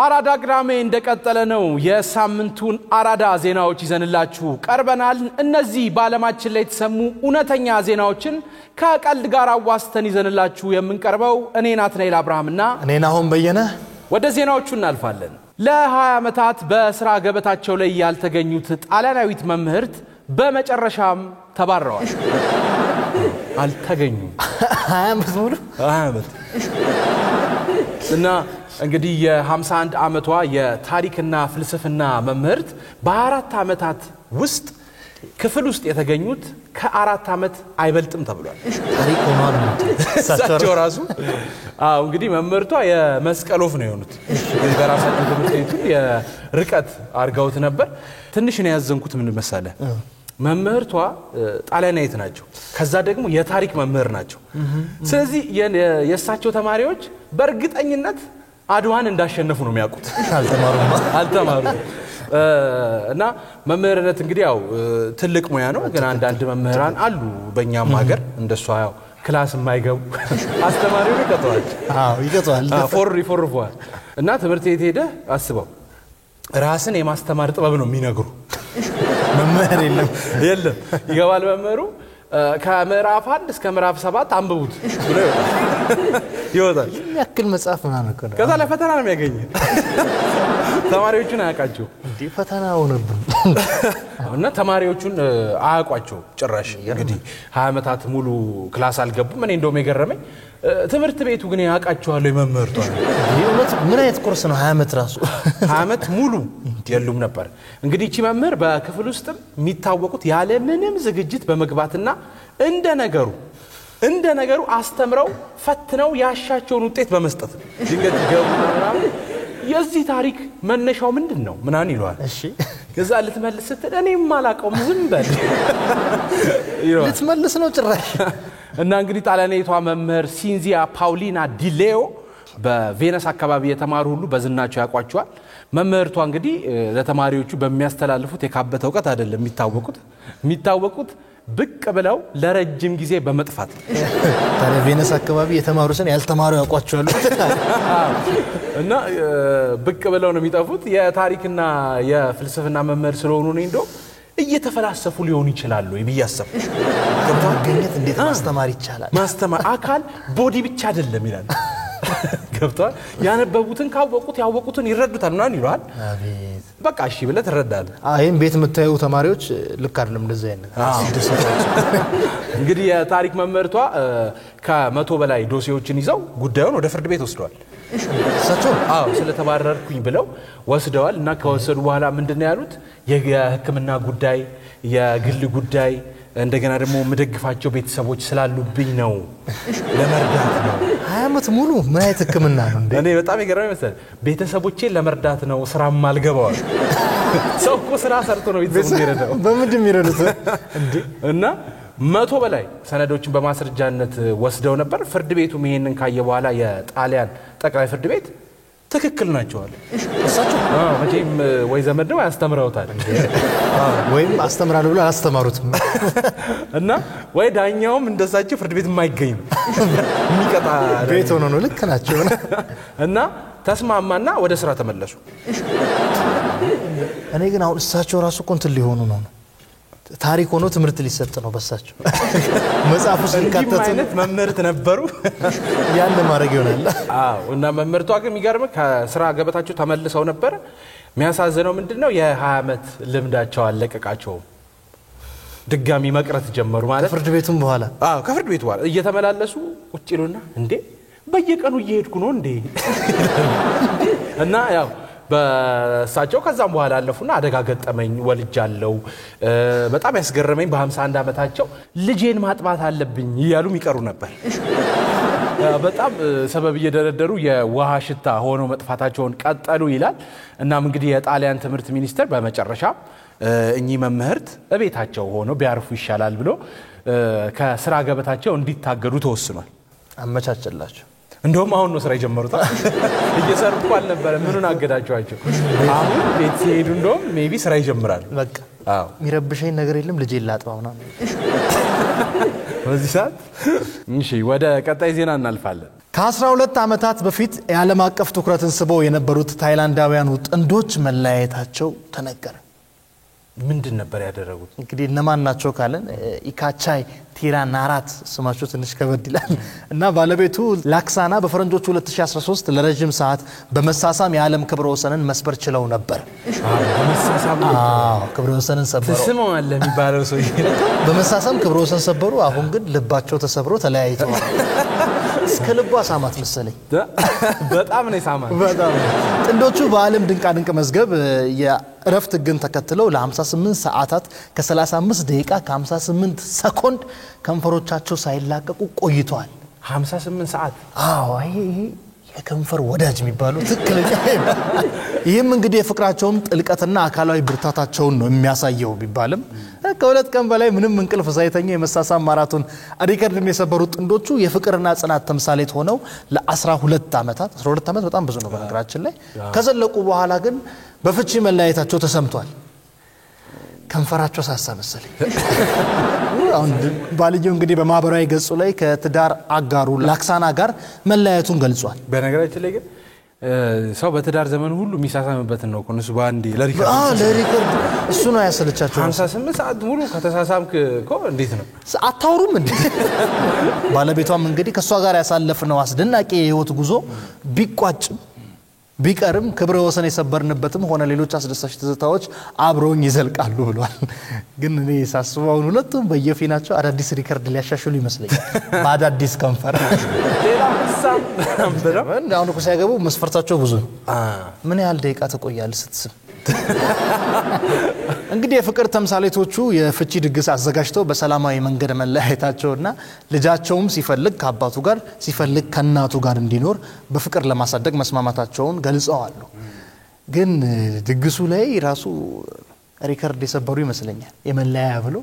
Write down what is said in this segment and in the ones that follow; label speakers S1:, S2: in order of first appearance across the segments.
S1: አራዳ ግራሜ እንደቀጠለ ነው የሳምንቱን አራዳ ዜናዎች ይዘንላችሁ ቀርበናል እነዚህ ባለማችን ላይ ተሰሙ ኡነተኛ ዜናዎችን ከቀልድ ጋር አዋስተን ይዘንላችሁ የምንቀርበው እኔ ናትናኤል አብርሃምና
S2: እኔ ናሆም በየነ
S1: ወደ ዜናዎቹ እናልፋለን ለ20 ዓመታት በስራ ገበታቸው ላይ ያልተገኙት ጣሊያናዊት መምህርት በመጨረሻም ተባረዋል አልተገኙም
S2: 20 ዓመት ሙሉ
S1: 20 ዓመት እና እንግዲህ የ51 ዓመቷ የታሪክና ፍልስፍና መምህርት በ4 ዓመታት ውስጥ ክፍል ውስጥ የተገኙት ከ4 ዓመት አይበልጥም ተብሏል
S2: ታሪክ ሆኗል
S1: ሳቸው ራሱ እንግዲህ መምህርቷ የመስቀሎፍ ነው የሆኑት እንግዲህ በራሳቸው ትምህርት ቤቱ የርቀት አርጋውት ነበር ትንሽ ነው ያዘንኩት ምን መሰለ መምህርቷ ጣሊያናዊት ናቸው ከዛ ደግሞ የታሪክ መምህር ናቸው ስለዚህ የእሳቸው ተማሪዎች በእርግጠኝነት አድዋን እንዳሸነፉ ነው የሚያውቁት አልተማሩም እና መምህርነት እንግዲህ ያው ትልቅ ሙያ ነው ግን አንዳንድ መምህራን አሉ በእኛም ሀገር እንደሷ ያው ክላስ የማይገቡ አስተማሪው ይቀጣዋል ፎርፏል እና ትምህርት ቤት ሄደ አስበው ራስን የማስተማር ጥበብ ነው የሚነግሩ
S2: መምህር
S1: የለም ይገባል መምህሩ ከመራፍ 1 እስከ መራፍ 7 አንብቡት ብሎ ይወጣል
S2: ያክል መጽሐፍ ምናምን እኮ ነው
S1: ከዛ ለፈተና ነው የሚያገኝ ተማሪዎቹን አያውቃቸው
S2: እንዴ ፈተና ሆነብን
S1: እና ተማሪዎቹን አያውቋቸው ጭራሽ እንግዲህ 20 ዓመታት ሙሉ ክላስ አልገቡም እኔ እንደውም የገረመኝ ትምህርት ቤቱ ግን ያውቃቸዋል የመምህርቷ
S2: ይሁንት ምን አይነት ኮርስ ነው 20 ዓመት ራሱ
S1: 20 ዓመት ሙሉ የሉም ነበር እንግዲህ እቺ መምህር በክፍል ውስጥም የሚታወቁት ያለ ምንም ዝግጅት በመግባትና እንደ ነገሩ አስተምረው ፈትነው ያሻቸውን ውጤት በመስጠት ድንገት ይገቡና የዚህ ታሪክ መነሻው ምንድነው ምናን ይሏል
S2: እሺ
S1: ከዛ ልትመልስ ስትል እኔም ማላቀው ዝም በል
S2: ልትመልስ ነው ጭራሽ
S1: እና እንግዲህ ጣሊያናዊቷ መምህር ሲንዚያ ፓውሊና ዲሌዮ በቬነስ አካባቢ የተማሩ ሁሉ በዝናቸው ያቋቸዋል መምህርቷ እንግዲህ ለተማሪዎቹ በሚያስተላልፉት የካበተ ዕውቀት አይደለም የሚታወቁት ብቅ ብለው ለረጅም ጊዜ በመጥፋት
S2: ታዲያ ቬነስ አካባቢ የተማሩትን ያልተማሩ ያቋቸዋል
S1: እና ብቅ ብለው ነው የሚጠፉት የታሪክና የፍልስፍና መምህር ስለሆኑ ነው እንደው እየተፈላሰፉ ሊሆኑ ይችላሉ ይብያሰብ
S2: ገብቷል እንዴት ማስተማር ይቻላል
S1: ማስተማር አካል ቦዲ ብቻ አይደለም ይላል ገብቷል ያነበቡትን ካወቁት ያወቁትን ይረዱታል ምናን ይሏል
S2: አቤት
S1: በቃ እሺ ብለህ ትረዳለህ
S2: አይም ቤት የምታዩ ተማሪዎች ልክ አይደለም እንደዛ አይነት
S1: እንግዲህ የታሪክ መምህርቷ ከ100 በላይ ዶሴዎችን ይዘው ጉዳዩን ወደ ፍርድ ቤት ወስደዋል
S2: ሳቸው
S1: ስለተባረርኩኝ ብለው ወስደዋል እና ከወሰዱ በኋላ ምንድነው ያሉት የሕክምና ጉዳይ የግል ጉዳይ እንደገና ደግሞ መደግፋቸው ቤተሰቦች ስላሉብኝ ነው ለመርዳት ነው
S2: 20 ዓመት ሙሉ ምን አይነት ሕክምና ነው እንዴ
S1: እኔ በጣም ይገርመኝ መሰለኝ ቤተሰቦቼን ለመርዳት ነው ስራም አልገባው ሰው እኮ ስራ ሰርቶ ነው ቤተሰቦች ይረዳው
S2: በምንድን ይረዱት እንዴ
S1: እና 100 በላይ ሰነዶችን በማስረጃነት ወስደው ነበር ፍርድ ቤቱ ይሄንን ካየ በኋላ የጣሊያን ጠቅላይ ፍርድ ቤት ትክክል ናቸው አለ
S2: እሳቸው
S1: መቼም ወይ ዘመድ ነው ያስተምራውታል
S2: ወይም አስተምራለሁ ብለው አስተማሩትም
S1: እና ወይ ዳኛውም እንደሳቸው ፍርድ ቤት የማይገኝ ነው የሚቀጣ
S2: ቤት ሆኖ ነው ልክ ናቸው
S1: እና ተስማማና ወደ ስራ ተመለሱ
S2: እኔ ግን አሁን እሳቸው ራሱ ኮንትል ሊሆኑ ነው ታሪክ ሆኖ ትምህርት ሊሰጥ ነው በሳቸው መጽሐፉ ሲካተት
S1: አይነት መምህርት ነበሩ
S2: ያን ማድረግ ይሆናል
S1: እና መምህርቷ ግን የሚገርም ከስራ ገበታቸው ተመልሰው ነበር የሚያሳዝነው ምንድነው የ20 ዓመት ልምዳቸው አለቀቃቸው ድጋሚ መቅረት ጀመሩ ማለት
S2: ፍርድ ቤቱም በኋላ
S1: ከፍርድ ቤቱ በኋላ እየተመላለሱ ቁጭ ይሉና እንዴ በየቀኑ እየሄድኩ ነው እንዴ እና ያው በሳቸው ከዛም በኋላ አለፉና አደጋ ገጠመኝ ወልጃለው በጣም ያስገረመኝ በ51 ዓመታቸው ልጄን ማጥባት አለብኝ ይያሉ ይቀሩ ነበር በጣም ሰበብ እየደረደሩ የውሃ ሽታ ሆኖ መጥፋታቸውን ቀጠሉ ይላል እናም እንግዲህ የጣሊያን ትምህርት ሚኒስተር በመጨረሻ እኚህ መምህርት በቤታቸው ሆኖ ቢያርፉ ይሻላል ብሎ ከስራ ገበታቸው እንዲታገዱ ተወስኗል
S2: አመቻቸላቸው
S1: እንደውም አሁን ነው ስራ የጀመሩት እየሰሩት አልነበረ ምኑን አገዳቸዋቸው አሁን ቤት ሲሄዱ እንደውም ሜቢ ስራ ይጀምራሉ
S2: በቃ ሚረብሸኝ ነገር የለም ልጄ ላጥባውና
S1: በዚህ ሰዓት እሺ ወደ ቀጣይ ዜና እናልፋለን
S2: ከ12 ዓመታት በፊት የዓለም አቀፍ ትኩረትን ስበው የነበሩት ታይላንዳውያኑ ጥንዶች መለያየታቸው ተነገረ
S1: ምንድን ነበር ያደረጉት
S2: እንግዲህ እነማን ናቸው ካለን ኢካቻይ ቲራናራት ስማቸው ትንሽ ከበድ ይላል እና ባለቤቱ ላክሳና በፈረንጆቹ 2013 ለረጅም ሰዓት በመሳሳም የዓለም ክብረ ወሰንን መስበር ችለው ነበር
S1: በመሳሳም
S2: ክብረ ወሰንን ሰበሩ
S1: ስሙ አለ የሚባለው ሰው
S2: በመሳሳም ክብረ ወሰን ሰበሩ አሁን ግን ልባቸው ተሰብሮ ተለያይተዋል እስከ ልቧ ሳማት መሰለኝ
S1: በጣም ነው ሳማት
S2: በጣም ጥንዶቹ በዓለም ድንቃድንቅ መዝገብ የእረፍት ግን ተከትለው ለ58 ሰዓታት ከ35 ደቂቃ ከ58 ሰኮንድ ከንፈሮቻቸው ሳይላቀቁ ቆይተዋል
S1: 58 ሰዓት
S2: ይሄ የከንፈር ወዳጅ የሚባለው ትክክለኛ ይህም እንግዲህ የፍቅራቸውን ጥልቀትና አካላዊ ብርታታቸውን ነው የሚያሳየው ቢባልም ከሁለት ቀን በላይ ምንም እንቅልፍ ሳይተኛ የመሳሳም ማራቶን ሪከርድን የሰበሩት ጥንዶቹ የፍቅርና ጽናት ተምሳሌት ሆነው ለ12 ዓመታት 12 ዓመት በጣም ብዙ ነው በነገራችን ላይ ከዘለቁ በኋላ ግን በፍቺ መለያየታቸው ተሰምቷል ከንፈራቸው ሳሳ መሰለኝ አሁን ባልየው እንግዲህ በማህበራዊ ገጹ ላይ ከትዳር አጋሩ ላክሳና ጋር መለያየቱን ገልጿል
S1: በነገራችን ላይ ግን ሰው በትዳር ዘመን ሁሉ የሚሳሳምበት ነው ኮንሱ ባንዲ ለሪከርድ
S2: እሱ ነው ያሰለቻቸው
S1: 58 ሰዓት ሙሉ ከተሳሳምክ እኮ እንዴት ነው
S2: አታውሩም እንዴ ባለቤቷም እንግዲህ ከሷ ጋር ያሳለፍነው አስደናቂ የህይወት ጉዞ ቢቋጭም ቢቀርም ክብረ ወሰን የሰበርንበትም ሆነ ሌሎች አስደሳች ትዝታዎች አብረውኝ ይዘልቃሉ ብሏል ግን እኔ ሳስበው ሁለቱም በየፊናቸው አዳዲስ ሪከርድ ሊያሻሽሉ ይመስለኛል በአዳዲስ ከንፈር
S1: ሌላ ሐሳብ ነበር
S2: አሁን እኮ ሲያገቡ መስፈርታቸው ብዙ ምን ያህል ደቂቃ ተቆያል ስትስም እንግዲህ የፍቅር ተምሳሌቶቹ የፍቺ ድግስ አዘጋጅተው በሰላማዊ መንገድ መለያየታቸውና ልጃቸውም ሲፈልግ ከአባቱ ጋር ሲፈልግ ከናቱ ጋር እንዲኖር በፍቅር ለማሳደግ መስማማታቸውን ገልጸዋል ግን ድግሱ ላይ ራሱ ሪከርድ የሰበሩ ይመስለኛል የመለያያ ብሎ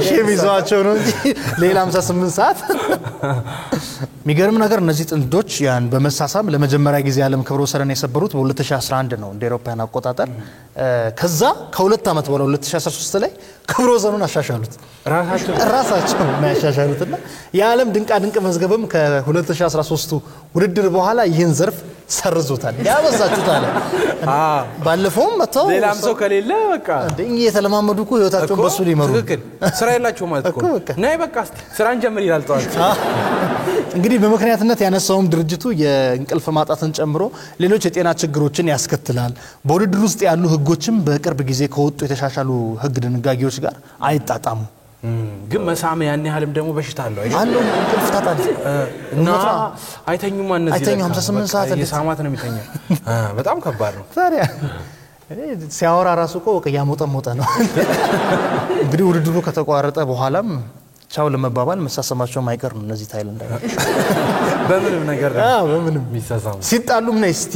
S2: ሸሚዛቸው ነው እንጂ ሌላ 58 ሰዓት ሚገርም ነገር እነዚህ ጥንዶች ያን በመሳሳም ለመጀመሪያ ጊዜ ዓለም ክብረ ወሰንን የሰበሩት በ2011 ነው እንደ አውሮፓውያን አቆጣጠር ከዛ ከሁለት ዓመት በኋላ 2013 ላይ ክብረ ወሰኑን አሻሻሉት ራሳቸው ማሻሻሉትና የዓለም ድንቃድንቅ መዝገብም ከ2013 ውድድር በኋላ ይህን ዘርፍ ሰርዞታል ያበዛችሁታል ባለፈውም መተው
S1: ሌላም ሰው ከሌለ በቃ
S2: እንደኛ የተለማመዱ እኮ ህይወታቸውን በሱ ሊመሩ
S1: ትክክል ስራ ያላችሁ ማለት እኮ ናይ በቃ ስራን ጀምር ይላል ተዋት
S2: እንግዲህ በመክንያትነት ያነሳውም ድርጅቱ የእንቅልፍ ማጣትን ጨምሮ ሌሎች የጤና ችግሮችን ያስከትላል በውድድር ውስጥ ያሉ ህጎችም በቅርብ ጊዜ ከወጡ የተሻሻሉ ህግ ድንጋጌዎች ጋር አይጣጣሙ
S1: ግን መሳም ያን ያህልም ደግሞ በሽታ አለው
S2: አለው እንቅልፍ ታጣል
S1: እና አይተኙም እነዚህ
S2: አይተኙ 58 ሰዓት
S1: የሳማት ነው የሚተኛው በጣም ከባድ ነው
S2: ታዲያ ሲያወራ ራሱ እኮ ያሞጠ ነው እንግዲህ ውድድሩ ከተቋረጠ በኋላም ቻው ለመባባል መሳሰማቸው ማይቀር ነው እነዚህ ታይላንዳውያን
S1: በምንም ነገር
S2: በምንም
S1: የሚሳሳሙ
S2: ሲጣሉም ነው እስቲ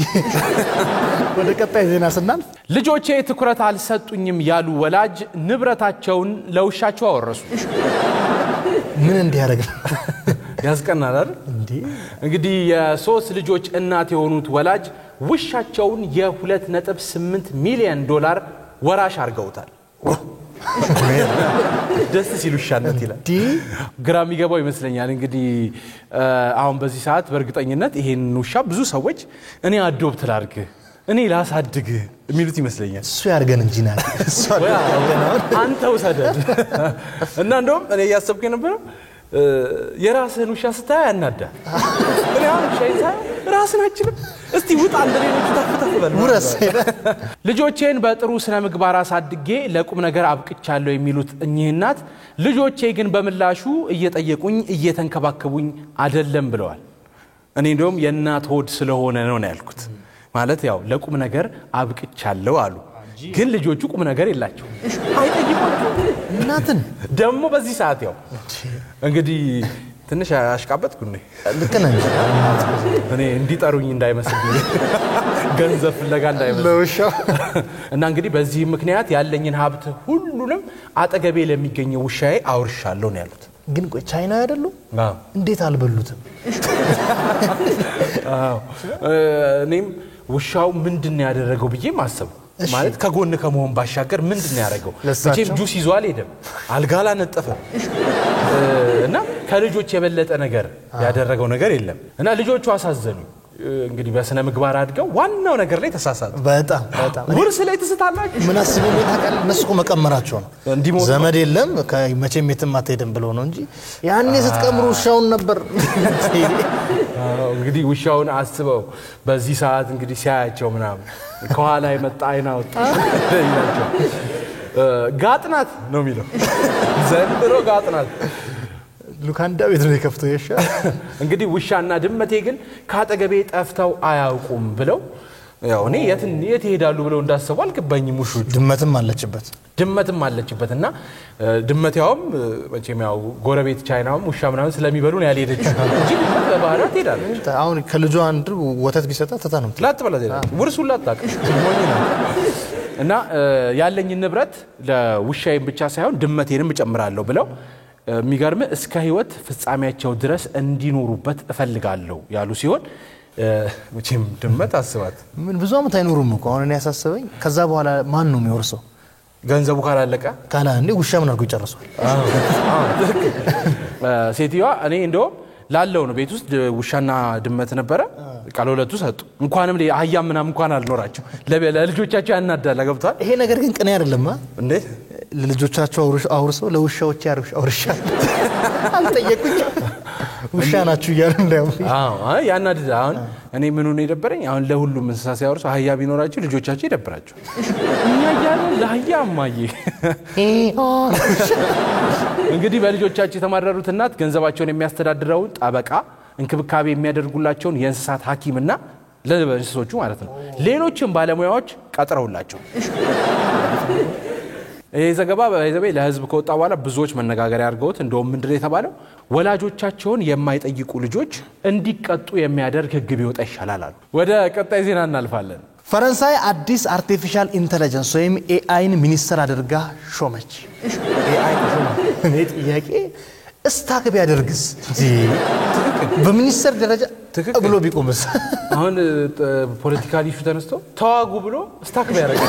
S2: ወደ ቀጣይ ዜና ስናልፍ
S1: ልጆቼ ትኩረት አልሰጡኝም ያሉ ወላጅ ንብረታቸውን ለውሻቸው አወረሱ
S2: ምን እንዲያደርግ
S1: ያስቀናል አይደል እንግዲህ የሶስት ልጆች እናት የሆኑት ወላጅ ውሻቸውን የ$2.8 ሚሊዮን ወራሽ አርገውታል ደስ ሲሉ ሻነት ይላል ግራም ይገባው ይመስለኛል እንግዲህ አሁን በዚህ ሰዓት በእርግጠኝነት ይሄን ውሻ ብዙ ሰዎች እኔ አዶፕት ላድርግ እኔ ላሳድግ የሚሉት ይመስለኛል
S2: እሱ ያርገን እንጂ ናል እሱ
S1: አንተው ሰደድ እና እንደውም እኔ ያሰብኩ የነበረው የራስህን ውሻ ስታይ ያናዳል እኔ አሁን ሻይንሳይ ራስን አችልም እስቲ ውጣ እንደሌሎች ተፈተፈበል
S2: ውረስ
S1: ልጆቼን በጥሩ ስነ ምግባር አሳድጌ ለቁም ነገር አብቅቻለሁ የሚሉት እኚህ እናት ልጆቼ ግን በመላሹ እየጠየቁኝ እየተንከባከቡኝ አይደለም ብለዋል እኔ እንደውም የእናት ሆድ ስለሆነ ነው ያልኩት ማለት ያው ለቁም ነገር አብቅቻለሁ አሉ ግን ልጆቹ ቁም ነገር የላቸው አይጠይቋቸው እናትን ደሞ በዚህ ሰዓት ያው እንግዲህ ትንሽ አሽቃበጥኩ ነኝ
S2: ልክ ነኝ
S1: እኔ እንዲጠሩኝ እንዳይመስል ገንዘብ ፍለጋ እንዳይመስል
S2: ለውሻው
S1: እና እንግዲህ በዚህ ምክንያት ያለኝን ሀብት ሁሉንም አጠገቤ ለሚገኘው ውሻዬ አውርሻለሁ ነው ያሉት
S2: ግን ቆይ ቻይና አይደሉ እንዴት አልበሉትም
S1: እኔም ውሻው ምንድነው ያደረገው ብዬ ማሰብ ማለት ከጎን ከመሆን ባሻገር ምንድነው ያደረገው መቼም ጁስ ይዟል ሄደም አልጋላ ነጠፈ እና ከልጆች የበለጠ ነገር ያደረገው ነገር የለም እና ልጆቹ አሳዘኑ እንግዲህ በስነ ምግባር አድገው ዋናው ነገር ላይ ተሳሳቱ
S2: በጣም
S1: ውርስ ላይ ተስታላችሁ
S2: ምን አስበው ታውቃለህ እነሱ መቀመራቸው ነው ዘመድ የለም ከመቼም የትም አትሄድም ብለው ነው እንጂ ያኔ ስትቀምሩ ውሻውን ነበር
S1: እንግዲህ ውሻውን አስበው በዚህ ሰዓት እንግዲህ ሲያያቸው ምናምን ከኋላ የመጣ አይና ወጣ ይላቸው ጋጥናት ነው የሚለው ዘንድሮ ጋጥናት
S2: ሉካንዳ ቤት ነው የከፍተው ይሻ
S1: እንግዲህ ውሻና ድመቴ ግን ካጠገቤ ጠፍተው አያውቁም ብለው ያው እኔ የት ይሄዳሉ ብለው እንዳሰቡ አልገባኝም ውሾቹ ድመትም አለችበትና ድመቴውም መቼም ያው ጎረቤት ቻይናውም ውሻ ምናምን ስለሚበሉ ነው ያልሄደች እንጂ ድመት በባህሪዋ ትሄዳለች
S2: አሁን ከልጇ አንድ ወተት ቢሰጣ ተታነም
S1: ላጥ ብላ ትሄዳለች ውርሱን ላጣቅ እና ያለኝ ንብረት ለውሻዬም ብቻ ሳይሆን ድመቴንም እጨምራለሁ ብለው የሚገርም እስከ ህይወት ፍጻሜያቸው ድረስ እንዲኖሩበት እፈልጋለሁ ያሉ ሲሆን መቼም ድመት አስባት
S2: ምን ብዙ አመት አይኖሩም እኮ አሁን እኔ ያሳሰበኝ ከዛ በኋላ ማን ነው የሚወርሰው
S1: ገንዘቡ ካላለቀ
S2: እንዴ ውሻ ምን አድርጎ ይጨርሳል
S1: ሴትዮዋ እኔ እንደው ላለው ነው ቤት ውስጥ ውሻና ድመት ነበረ ቃሎለቱ ሰጡ እንኳንም አህያ ምናምን እንኳን አልኖራቸው ለልጆቻቸው ያናዳላ ገብቷል
S2: ይሄ ነገር ግን ቅኔ አይደለም
S1: እንዴ
S2: ለልጆቻቸው አውርሰው ለውሻዎች ያርውሻ አልጠየቁኝ ውሻ ናችሁ ይያሉ እንዳው
S1: ያናዳ አሁን እኔ ምን ሆነ ይደበረኝ አሁን ለሁሉም እንስሳ ሲያወርሱ አህያ ቢኖራቸው ልጆቻቸው ይደብራቸው እኛ ያለ ለአህያ ማዬ እንግዲህ በልጆቻቸው የተማረሩት እናት ገንዘባቸውን የሚያስተዳድረው ጠበቃ እንክብካቤ የሚያደርጉላቸውን የእንስሳት ሐኪምና ለእንስሶቹ ማለት ነው ሌሎችም ባለሙያዎች ቀጥረውላቸው ይሄ ዘገባ በይዘበይ ለህዝብ ከወጣ በኋላ ብዙዎች መነጋገሪያ አድርገውት እንደውም ምንድነው የተባለው ወላጆቻቸውን የማይጠይቁ ልጆች እንዲቀጡ የሚያደርግ ህግ ቢወጣ ይሻላል አሉ ወደ ቀጣይ ዜና እናልፋለን
S2: ፈረንሳይ አዲስ አርቲፊሻል ኢንተለጀንስ ወይም ኤአይን ሚኒስተር አድርጋ ሾመች ኤአይ ጥያቄ እስታክ ቢያደርግስ በሚኒስተር ደረጃ ብሎ ቢቆምስ
S1: አሁን ፖለቲካሊ ኢሹ ተነስቶ ተዋጉ ብሎ እስታክ ቢያደርግ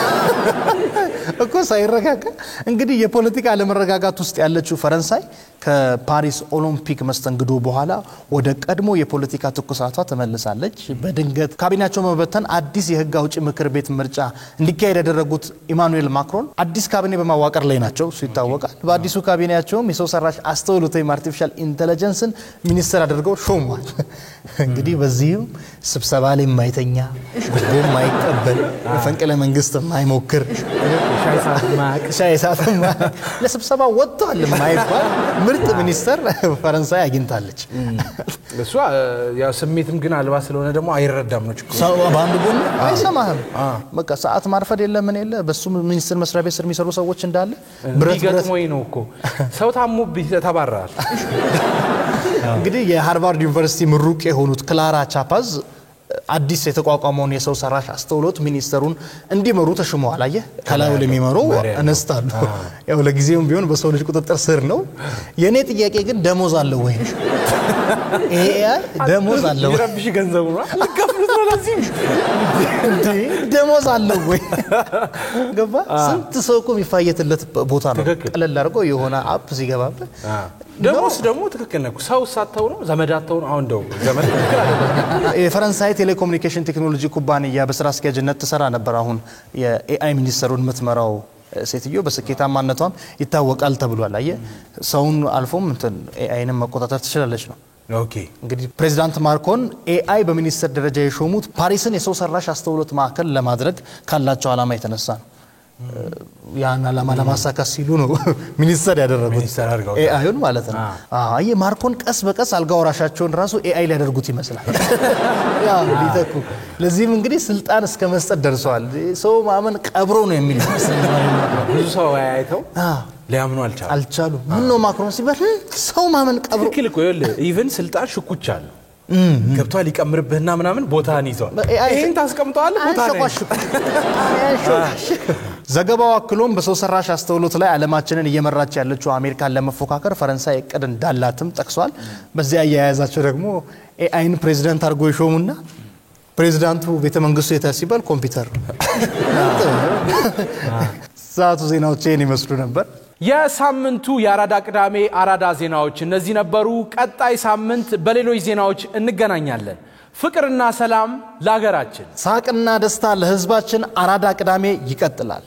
S2: እኮ ሳይረጋጋ እንግዲህ የፖለቲካ አለመረጋጋት ውስጥ ያለችው ፈረንሳይ ከፓሪስ ኦሎምፒክ መስተንግዶ በኋላ ወደ ቀድሞ የፖለቲካ ትኩሳቷ ተመልሳለች በድንገት ካቢኔያቸው መበተን አዲስ የህግ አውጪ ምክር ቤት ምርጫ እንዲካሄድ ያደረጉት ኢማኑኤል ማክሮን አዲስ ካቢኔ በማዋቀር ላይ ናቸው ሲታወቃል በአዲሱ ካቢኔያቸውም የሰው ሰራሽ አስተውሎት ወይም አርቲፊሻል ኢንተለጀንስን ሚኒስተር አድርገው ሾሟል እንግዲህ በዚህም ስብሰባ ላይ የማይተኛ ጉቦም ማይቀበል ፈንቅለ መንግስት ማይሞክር ሻይ ሰዓት ለስብሰባ ወጥቷል ማይባል ምርጥ ሚኒስተር ፈረንሳይ አግኝታለች
S1: እሷ ያ ስሜትም ግን አልባ ስለሆነ ደግሞ አይረዳም ነው ችግሩ
S2: ሰው ባንዱ ጎን አይሰማህም በቃ ሰዓት ማርፈድ የለም ምን የለ በሱ ሚኒስተር መስሪያ ቤት ስር የሚሰሩ ሰዎች እንዳለ
S1: ብረት ገጥሞኝ ነው እኮ ሰው ታሞ ተባረራል
S2: እንግዲህ የሃርቫርድ ዩኒቨርሲቲ ምሩቅ የሆኑት ክላራ ቻፓዝ አዲስ የተቋቋመውን የሰው ሰራሽ አስተውሎት ሚኒስተሩን እንዲመሩ ተሽመዋል አየ ከላዩ ለሚመሩ አነስታሉ ያው ለጊዜውም ቢሆን በሰው ልጅ ቁጥጥር ስር ነው የኔ ጥያቄ ግን ደሞዝ አለው ወይ ኤአይ ደሞዝ አለው
S1: ይረብሽ ገንዘቡ ነው ልከፍሉት ነው ለዚህ
S2: ደሞዝ አለው ወይ ገባ ስንት ሰው እኮ የሚፋየትለት ቦታ ነው ቀለል አድርጎ የሆነ አፕ ሲገባበት
S1: ደሞዝ ደግሞ ትክክል ነው ሰው ሳተው ነው ዘመዳተው ነው አሁን ደው ዘመድ ትክክል አይደለም
S2: የፈረንሳይ ቴሌኮሙኒኬሽን ቴክኖሎጂ ኩባንያ በስራ አስኪያጅነት ተሰራ ነበር አሁን የኤአይ ሚኒስተሩን ምትመራው ሴትዮ በስኬታማነቷም ይታወቃል ተብሏል አየ ሰውን አልፎም እንትን ኤአይንም መቆጣጠር ትችላለች ነው
S1: ኦኬ
S2: እንግዲህ ፕሬዝዳንት ማክሮን ኤአይ በሚኒስተር ደረጃ የሾሙት ፓሪስን የሰው ሰራሽ አስተውሎት ማዕከል ለማድረግ ካላቸው ዓላማ የተነሳ ነው ያን ዓላማ ለማሳካት ሲሉ ነው ሚኒስተር ያደረጉት ኤአይን ማለት ነው አይ ማርኮን ቀስ በቀስ አልጋ ወራሻቸውን ራሱ ኤአይ ሊያደርጉት ይመስላል ያ ሊተኩ ለዚህም እንግዲህ ስልጣን እስከ መስጠት ደርሰዋል ሰው ማመን ቀብሮ ነው የሚል
S1: ብዙ ሰው አይተው ሊያምኑ
S2: አልቻሉ ምን ነው ማክሮን ሲባል ሰው ማመን ቀብሮ
S1: ትክክል እኮ ኢቭን ስልጣን ሽኩቻ አለ ገብቷል ይቀምርብህና ምናምን ቦታን ይዟል ይሄን ታስቀምጣለህ ቦታን
S2: ዘገባው አክሎም በሰው ሰራሽ አስተውሎት ላይ ዓለማችንን እየመራች ያለችው አሜሪካን ለመፎካከር ፈረንሳይ እቅድ እንዳላትም ጠቅሷል በዚያ ያያዛቸው ደግሞ ኤአይን ፕሬዝዳንት አድርጎ ይሾሙና ፕሬዝዳንቱ ቤተ መንግስቱ የታሲባል ኮምፒውተር ሰዓቱ ዜናዎችን ይመስሉ ነበር
S1: የሳምንቱ የአራዳ ቅዳሜ አራዳ ዜናዎች እነዚህ ነበሩ። ቀጣይ ሳምንት በሌሎች ዜናዎች እንገናኛለን። ፍቅርና ሰላም ለሀገራችን፣
S2: ሳቅና ደስታ ለህዝባችን። አራዳ ቅዳሜ ይቀጥላል።